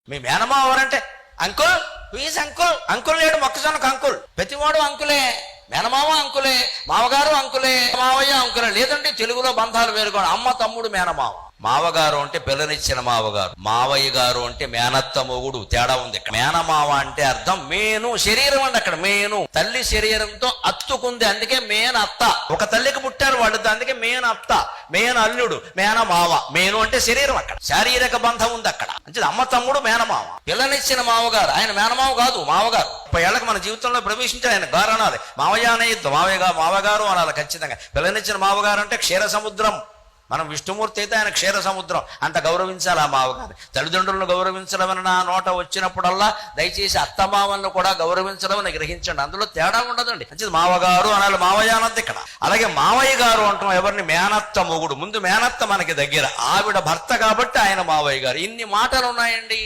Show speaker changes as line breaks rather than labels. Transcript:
మీ మేనమావ ఎవరంటే uncle, please uncle. Uncle లేడు మొక్కజొన్నకు uncle, ప్రతివాడు అంకులే. మేనమావ అంకులే, మావగారు అంకులే, మావయ్య అంకులే. లేదంటే తెలుగులో బంధాలు వేరుకోండి. అమ్మ తమ్ముడు మేనమావ. మావగారు అంటే పిల్లనిచ్చిన మావగారు, మావయ్య గారు అంటే మేనత్త మొగుడు. తేడా ఉంది. మేనమావ అంటే అర్థం మేను, శరీరం అండి. అక్కడ మేను తల్లి శరీరంతో అత్తుకుంది, అందుకే మేనత్త. ఒక తల్లికి పుట్టారు వాళ్ళు, అందుకే మేనత్త, మేన అల్లుడు, మేనమావ. మేను అంటే శరీరం, అక్కడ శారీరక బంధం ఉంది అక్కడ. అంటే అమ్మ తమ్ముడు మేనమావ. పిల్లనిచ్చిన మావగారు, ఆయన మేనమావ కాదు, మావగారు. 30 ఏళ్ళకి మన జీవితంలో ప్రవేశించారు ఆయన. గారు అనాలి, మావయ్య అనేద్దు, మావగారు అనాలి ఖచ్చితంగా. పిల్లనిచ్చిన మావగారు అంటే క్షీర సముద్రం. మనం విష్ణుమూర్తి అయితే ఆయన క్షీర సముద్రం, అంత గౌరవించాలి ఆ మావగారు. తల్లిదండ్రులను గౌరవించడం అని నా నోట వచ్చినప్పుడల్లా దయచేసి అత్తమామలను కూడా గౌరవించడం అని గ్రహించండి. అందులో తేడా ఉండదండి. మంచిది మావగారు అనాలి, మావయ్య అన్నది ఇక్కడ. అలాగే మావయ్య గారు అంటాం ఎవరిని? మేనత్త మొగుడు. ముందు మేనత్త మనకి దగ్గర, ఆవిడ భర్త కాబట్టి ఆయన మావయ్య గారు. ఇన్ని మాటలు ఉన్నాయండి.